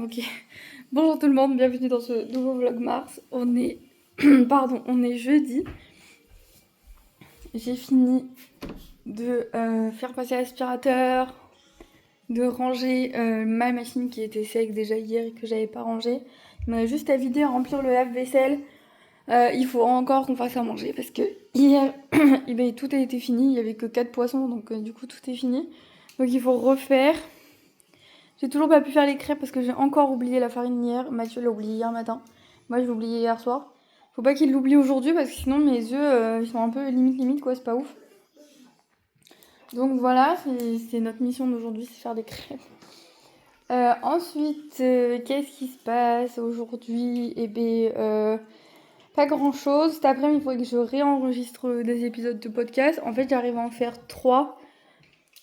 Ok. Bonjour tout le monde, bienvenue dans ce nouveau vlog Mars. On est on est jeudi. J'ai fini de faire passer l'aspirateur, de ranger ma machine qui était sec déjà hier et que j'avais pas rangée. On a juste à vider, à remplir le lave-vaisselle. Il faut encore qu'on fasse à manger parce que hier tout a été fini. Il y avait que 4 poissons donc du coup tout est fini. Donc il faut refaire. J'ai toujours pas pu faire les crêpes parce que j'ai encore oublié la farine hier. Mathieu l'a oublié hier matin. Moi je l'ai oublié hier soir. Faut pas qu'il l'oublie aujourd'hui parce que sinon mes œufs ils sont un peu limite quoi, c'est pas ouf. Donc voilà, c'est notre mission d'aujourd'hui, c'est faire des crêpes. Ensuite, qu'est-ce qui se passe aujourd'hui? Pas grand chose. Cet après-midi, il faudrait que je réenregistre des épisodes de podcast. En fait, j'arrive à en faire 3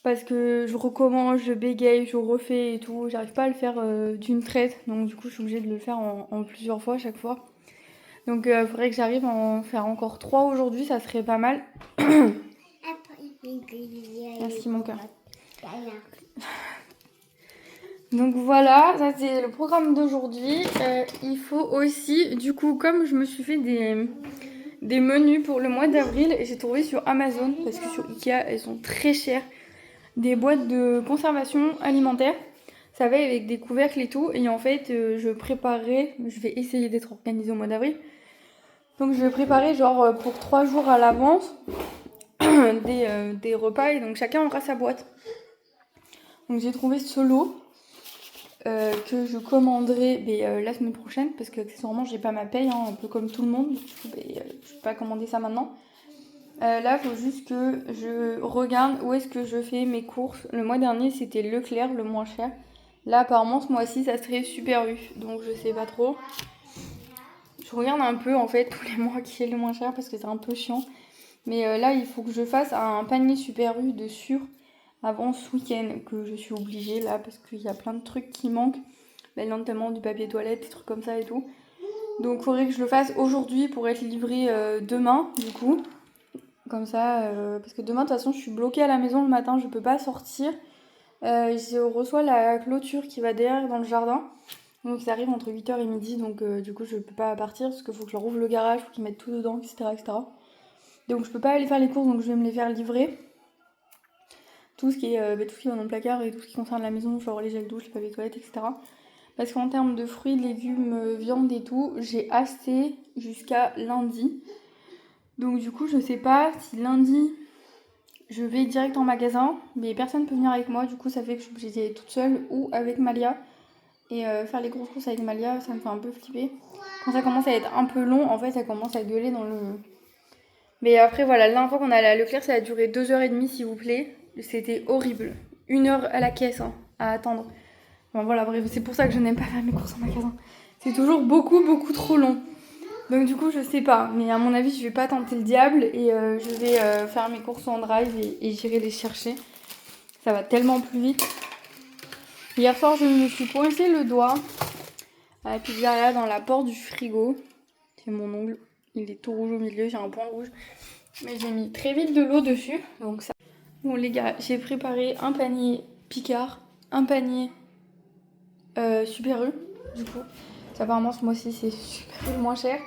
parce que je recommence, je bégaye, je refais et tout. J'arrive pas à le faire d'une traite, donc du coup, je suis obligée de le faire en plusieurs fois à chaque fois. Donc, il faudrait que j'arrive à en faire encore 3 aujourd'hui, ça serait pas mal. Merci mon cœur. Donc voilà, ça c'est le programme d'aujourd'hui. Il faut aussi, du coup, comme je me suis fait des menus pour le mois d'avril, j'ai trouvé sur Amazon, parce que sur Ikea elles sont très chères, des boîtes de conservation alimentaire. Ça va avec des couvercles et tout. Et en fait, je vais essayer d'être organisée au mois d'avril. Donc je vais préparer genre pour 3 jours à l'avance des repas et donc chacun aura sa boîte. Donc j'ai trouvé ce lot. Que je commanderai la semaine prochaine parce que accessoirement j'ai pas ma paye, un peu comme tout le monde. Je peux pas commander ça maintenant. Là il faut juste que je regarde où est-ce que je fais mes courses. Le mois dernier c'était Leclerc, le moins cher. Là apparemment ce mois-ci ça serait Super U, donc je sais pas trop. Je regarde un peu en fait tous les mois qui est le moins cher parce que c'est un peu chiant. Mais là il faut que je fasse un panier Super U de sûr avant ce week-end, que je suis obligée là parce qu'il y a plein de trucs qui manquent, notamment du papier toilette, des trucs comme ça et tout. Donc il faudrait que je le fasse aujourd'hui pour être livré demain du coup. Comme ça, parce que demain de toute façon je suis bloquée à la maison le matin, je peux pas sortir. Je reçois la clôture qui va derrière dans le jardin. Donc ça arrive entre 8h et midi, donc du coup je peux pas partir parce qu'il faut que je leur ouvre le garage, faut qu'ils mettent tout dedans, etc. Donc je peux pas aller faire les courses, donc je vais me les faire livrer. Tout ce qui est dans le placard et tout ce qui concerne la maison, genre les gels douche, les papiers toilettes, etc. Parce qu'en termes de fruits, légumes, viande et tout, j'ai assez jusqu'à lundi. Donc du coup, je sais pas si lundi, je vais direct en magasin, mais personne peut venir avec moi. Du coup, ça fait que je suis obligée d'y aller toute seule ou avec Malia. Et faire les grosses courses avec Malia, ça me fait un peu flipper. Quand ça commence à être un peu long, en fait, ça commence à gueuler dans le... Mais après, voilà, la dernière fois qu'on est allé à Leclerc, ça a duré 2h30, s'il vous plaît. C'était horrible. 1h à la caisse, à attendre. Bon, voilà, bref, c'est pour ça que je n'aime pas faire mes courses en magasin. C'est toujours beaucoup trop long. Donc du coup, je sais pas. Mais à mon avis, je vais pas tenter le diable. Et je vais faire mes courses en drive et j'irai les chercher. Ça va tellement plus vite. Hier soir, je me suis coincé le doigt à la pizzeria dans la porte du frigo. C'est mon ongle. Il est tout rouge au milieu, j'ai un point rouge. Mais j'ai mis très vite de l'eau dessus. Donc ça... Bon les gars, j'ai préparé un panier Picard, un panier Super U, du coup. Apparemment ce mois-ci c'est Super U le moins cher.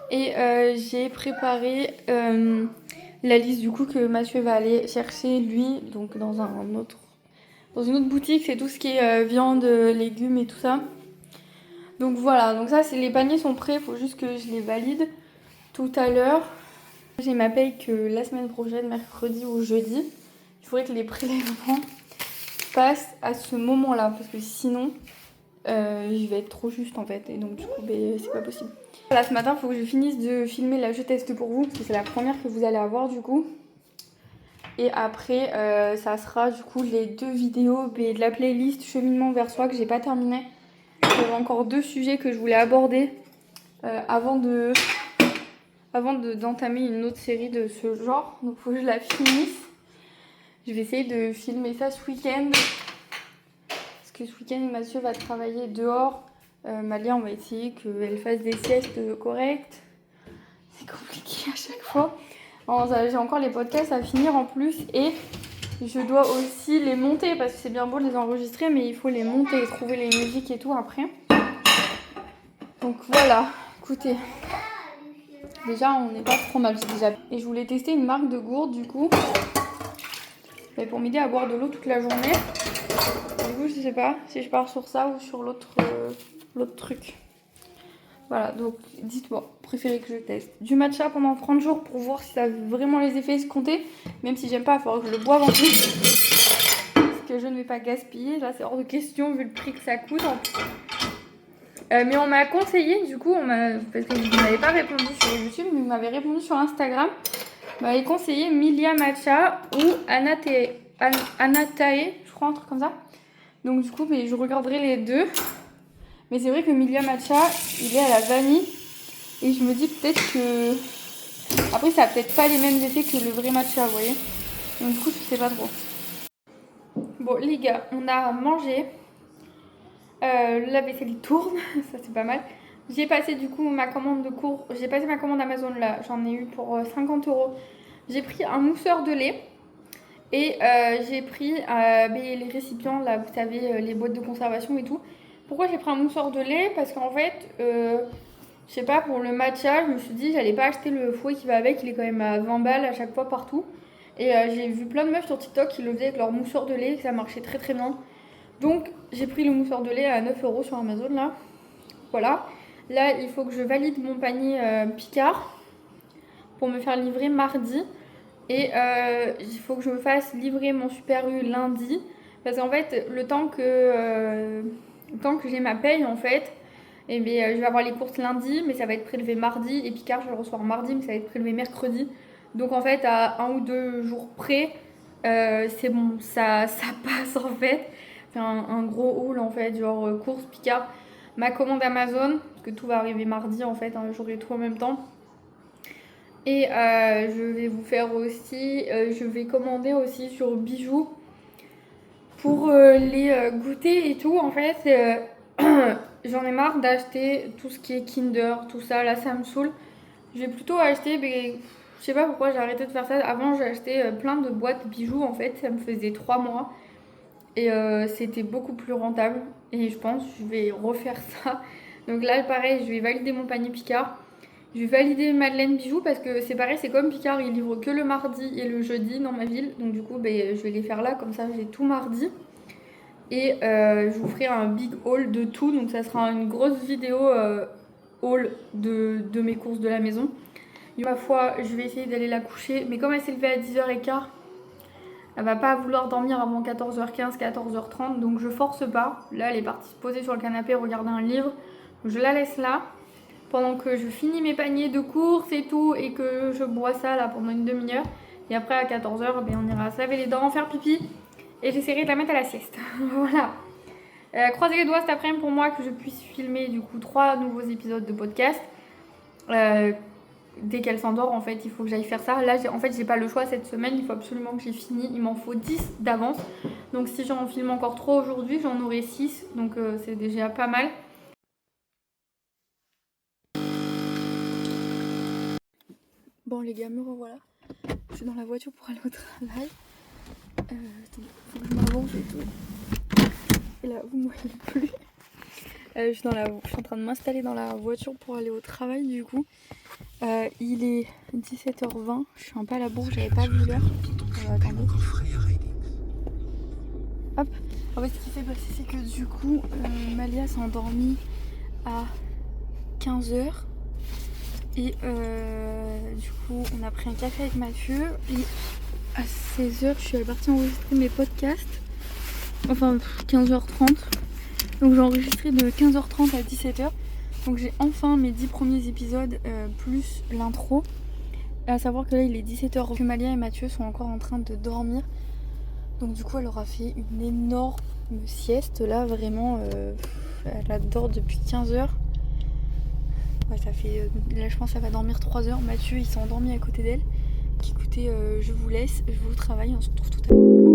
Et j'ai préparé la liste du coup que Mathieu va aller chercher lui, donc dans une autre boutique. C'est tout ce qui est viande, légumes et tout ça. Donc voilà, donc ça c'est les paniers sont prêts, faut juste que je les valide tout à l'heure. J'ai ma paye que la semaine prochaine, mercredi ou jeudi. Il faudrait que les prélèvements passent à ce moment-là parce que sinon je vais être trop juste en fait et donc du coup c'est pas possible. Là ce matin il faut que je finisse de filmer la je teste pour vous parce que c'est la première que vous allez avoir du coup. Et après ça sera du coup les 2 vidéos de la playlist cheminement vers soi que j'ai pas terminé. J'avais encore 2 sujets que je voulais aborder avant d'entamer une autre série de ce genre. Donc il faut que je la finisse. Je vais essayer de filmer ça ce week-end. Parce que ce week-end, Mathieu va travailler dehors. Malia, on va essayer qu'elle fasse des siestes correctes. C'est compliqué à chaque fois. J'ai encore les podcasts à finir en plus. Et je dois aussi les monter parce que c'est bien beau de les enregistrer, mais il faut les monter et trouver les musiques et tout après. Donc voilà, écoutez. Déjà, on n'est pas trop mal déjà. Et je voulais tester une marque de gourde du coup. Mais pour m'aider à boire de l'eau toute la journée. Du coup, je sais pas si je pars sur ça ou sur l'autre truc. Voilà, donc dites-moi, préférez que je teste du matcha pendant 30 jours pour voir si ça a vraiment les effets escomptés. Même si j'aime pas, il faudra que je le boive en plus. Parce que je ne vais pas gaspiller. Là, c'est hors de question vu le prix que ça coûte. Mais on m'a conseillé, du coup, parce que vous n'avez pas répondu sur YouTube, mais vous m'avez répondu sur Instagram. Vous m'avez conseillé Milia Matcha ou Anatae, je crois, un truc comme ça. Donc du coup, je regarderai les deux. Mais c'est vrai que Milia Matcha, il est à la vanille. Et je me dis peut-être que... Après, ça a peut-être pas les mêmes effets que le vrai matcha, vous voyez. Donc du coup, je sais pas trop. Bon, les gars, on a mangé. La vaisselle tourne, ça c'est pas mal. J'ai passé du coup ma commande de cours. J'ai passé ma commande Amazon là, j'en ai eu pour 50 €. J'ai pris un mousseur de lait. Et j'ai pris les récipients, là vous savez, les boîtes de conservation et tout. Pourquoi j'ai pris un mousseur de lait? Parce qu'en fait, je sais pas, pour le matcha, je me suis dit j'allais pas acheter le fouet qui va avec, il est quand même à 20 balles à chaque fois partout. Et j'ai vu plein de meufs sur TikTok qui le faisaient avec leur mousseur de lait, et ça marchait très très bien. Donc j'ai pris le mousseur de lait à 9 € sur Amazon là. Voilà. Là il faut que je valide mon panier Picard pour me faire livrer mardi. Et il faut que je me fasse livrer mon Super U lundi. Parce qu'en fait, le temps que j'ai ma paye, en fait, je vais avoir les courses lundi, mais ça va être prélevé mardi. Et Picard, je vais le recevoir mardi, mais ça va être prélevé mercredi. Donc en fait, à 1 ou 2 jours près, c'est bon, ça passe en fait. C'est un gros haul en fait, genre course Picard. Ma commande Amazon, parce que tout va arriver mardi en fait, j'aurai tout en même temps. Et je vais vous faire aussi, je vais commander aussi sur Bijoux pour les goûter et tout. En fait, j'en ai marre d'acheter tout ce qui est Kinder, tout ça, là ça me saoule. Je vais plutôt acheter, je sais pas pourquoi j'ai arrêté de faire ça. Avant j'ai acheté plein de boîtes bijoux en fait, ça me faisait 3 mois. Et c'était beaucoup plus rentable. Et je pense que je vais refaire ça. Donc là pareil, je vais valider mon panier Picard. Je vais valider Madeleine Bijoux parce que c'est pareil, c'est comme Picard, il livre que le mardi et le jeudi dans ma ville. Donc du coup, je vais les faire là, comme ça j'ai tout mardi. Et je vous ferai un big haul de tout. Donc ça sera une grosse vidéo haul de mes courses de la maison. Ma foi, je vais essayer d'aller la coucher. Mais comme elle s'est levée à 10h15, elle va pas vouloir dormir avant 14h15, 14h30. Donc je force pas. Là, elle est partie se poser sur le canapé, regarder un livre. Je la laisse là. Pendant que je finis mes paniers de courses et tout, et que je bois ça là pendant une demi-heure. Et après à 14h, on ira se laver les dents, faire pipi. Et j'essaierai de la mettre à la sieste. Voilà. Croisez les doigts cet après-midi pour moi que je puisse filmer du coup 3 nouveaux épisodes de podcast. Dès qu'elle s'endort, en fait, il faut que j'aille faire ça. Là, en fait, j'ai pas le choix cette semaine. Il faut absolument que j'ai fini. Il m'en faut 10 d'avance. Donc si j'en filme encore 3 aujourd'hui, j'en aurai 6. Donc c'est déjà pas mal. Bon les gars, me revoilà. Je suis dans la voiture pour aller au travail. Attendez, faut que je m'avance et tout. Et là, vous ne voyez plus. Je suis en train de m'installer dans la voiture pour aller au travail du coup. Il est 17h20. Je suis un peu à la bourre, j'avais pas vu l'heure. Attendez. Hop. En fait, ce qui s'est passé, c'est que du coup, Malia s'est endormie à 15h. Et du coup on a pris un café avec Mathieu et à 16h je suis partie enregistrer mes podcasts. Enfin 15h30. Donc j'ai enregistré de 15h30 à 17h. Donc j'ai enfin mes 10 premiers épisodes plus l'intro. À savoir que là il est 17h que Malia et Mathieu sont encore en train de dormir. Donc du coup elle aura fait une énorme sieste là vraiment. Elle adore depuis 15h. Ouais, ça fait, là je pense que ça va dormir 3 heures. Mathieu il s'est endormi à côté d'elle. Écoutez, je vous laisse, je vous travaille, on se retrouve tout à l'heure.